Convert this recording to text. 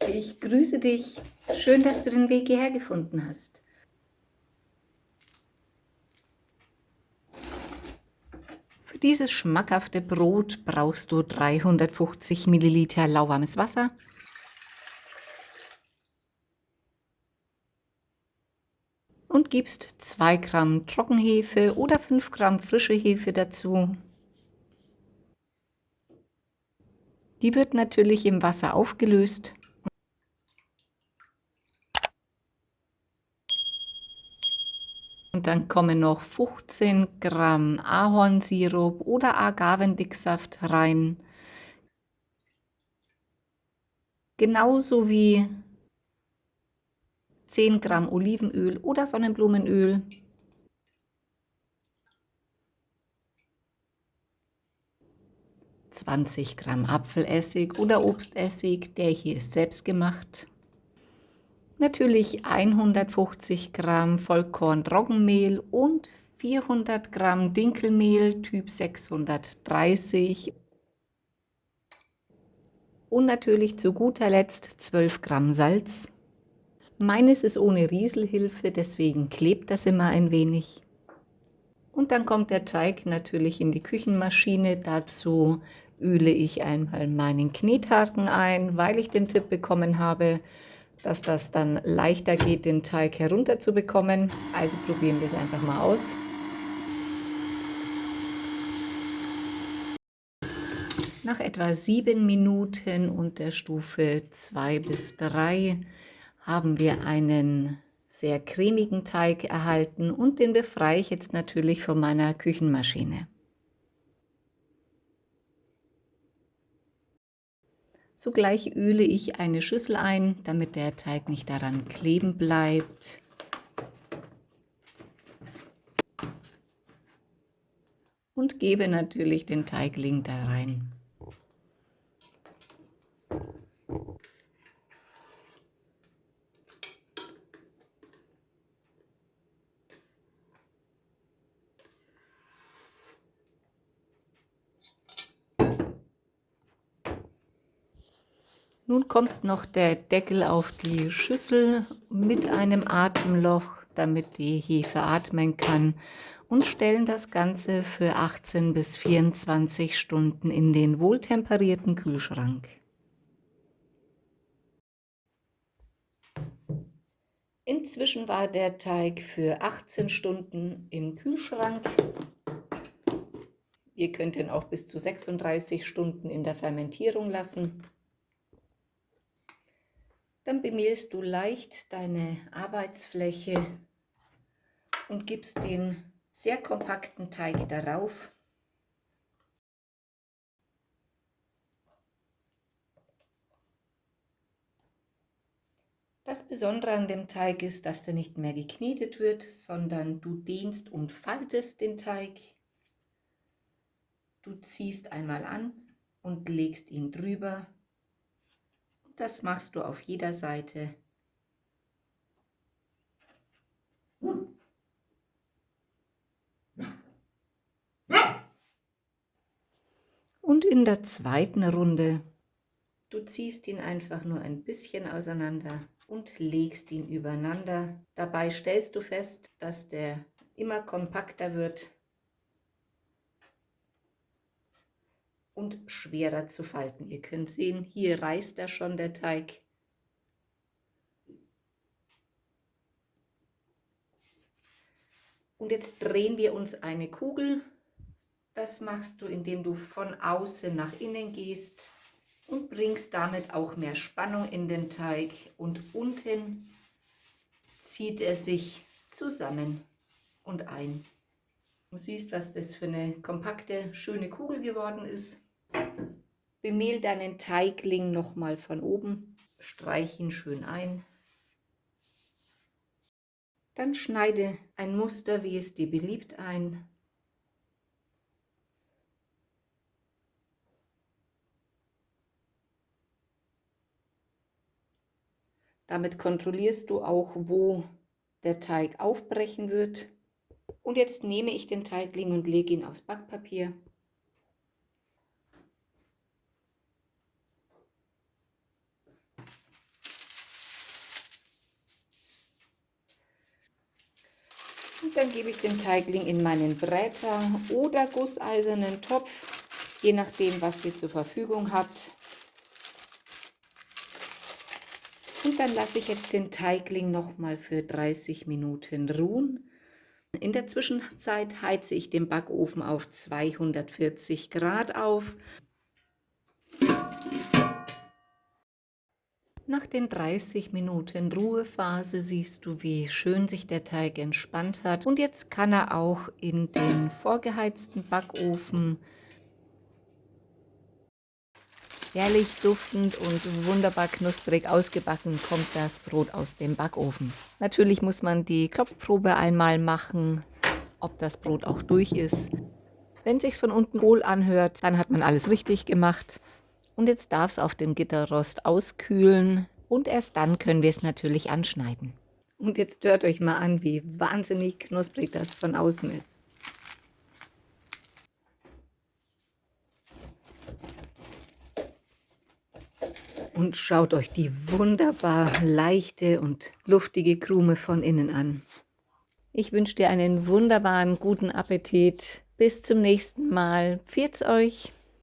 Ich grüße dich. Schön, dass du den Weg hierher gefunden hast. Für dieses schmackhafte Brot brauchst du 350 Milliliter lauwarmes Wasser, und gibst 2 Gramm Trockenhefe oder 5 Gramm frische Hefe dazu. Die wird natürlich im Wasser aufgelöst. Und dann kommen noch 15 Gramm Ahornsirup oder Agavendicksaft rein. Genauso wie 10 Gramm Olivenöl oder Sonnenblumenöl. ...20 Gramm Apfelessig oder Obstessig, der hier ist selbst gemacht. Natürlich 150 Gramm Vollkorn-Roggenmehl und 400 Gramm Dinkelmehl Typ 630. Und natürlich zu guter Letzt 12 Gramm Salz. Meines ist ohne Rieselhilfe, deswegen klebt das immer ein wenig. Und dann kommt der Teig natürlich in die Küchenmaschine. Dazu öle ich einmal meinen Knethaken ein, weil ich den Tipp bekommen habe, dass das dann leichter geht, den Teig herunterzubekommen. Also probieren wir es einfach mal aus. Nach etwa 7 Minuten unter Stufe 2 bis 3 haben wir einen sehr cremigen Teig erhalten und den befreie ich jetzt natürlich von meiner Küchenmaschine. Sogleich öle ich eine Schüssel ein, damit der Teig nicht daran kleben bleibt. Und gebe natürlich den Teigling da rein. Nun kommt noch der Deckel auf die Schüssel mit einem Atemloch, damit die Hefe atmen kann, und stellen das Ganze für 18 bis 24 Stunden in den wohltemperierten Kühlschrank. Inzwischen war der Teig für 18 Stunden im Kühlschrank. Ihr könnt ihn auch bis zu 36 Stunden in der Fermentierung lassen. Dann bemehlst du leicht deine Arbeitsfläche und gibst den sehr kompakten Teig darauf. Das Besondere an dem Teig ist, dass der nicht mehr geknetet wird, sondern du dehnst und faltest den Teig. Du ziehst einmal an und legst ihn drüber. Das machst du auf jeder Seite. Und in der zweiten Runde, du ziehst ihn einfach nur ein bisschen auseinander und legst ihn übereinander. Dabei stellst du fest, dass der immer kompakter wird und schwerer zu falten. Ihr könnt sehen, hier reißt er schon, der Teig. Und jetzt drehen wir uns eine Kugel. Das machst du, indem du von außen nach innen gehst und bringst damit auch mehr Spannung in den Teig. Und unten zieht er sich zusammen und ein. Du siehst, was das für eine kompakte, schöne Kugel geworden ist. Bemehl deinen Teigling nochmal von oben, streich ihn schön ein. Dann schneide ein Muster, wie es dir beliebt, ein. Damit kontrollierst du auch, wo der Teig aufbrechen wird. Und jetzt nehme ich den Teigling und lege ihn aufs Backpapier. Dann gebe ich den Teigling in meinen Bräter oder gusseisernen Topf, je nachdem, was ihr zur Verfügung habt. Und dann lasse ich jetzt den Teigling nochmal für 30 Minuten ruhen. In der Zwischenzeit heize ich den Backofen auf 240 Grad auf. Nach den 30 Minuten Ruhephase siehst du, wie schön sich der Teig entspannt hat. Und jetzt kann er auch in den vorgeheizten Backofen. Herrlich duftend und wunderbar knusprig ausgebacken kommt das Brot aus dem Backofen. Natürlich muss man die Klopfprobe einmal machen, ob das Brot auch durch ist. Wenn es sich von unten hohl anhört, dann hat man alles richtig gemacht. Und jetzt darf es auf dem Gitterrost auskühlen und erst dann können wir es natürlich anschneiden. Und jetzt hört euch mal an, wie wahnsinnig knusprig das von außen ist. Und schaut euch die wunderbar leichte und luftige Krume von innen an. Ich wünsche dir einen wunderbaren, guten Appetit. Bis zum nächsten Mal. Pfiat's euch!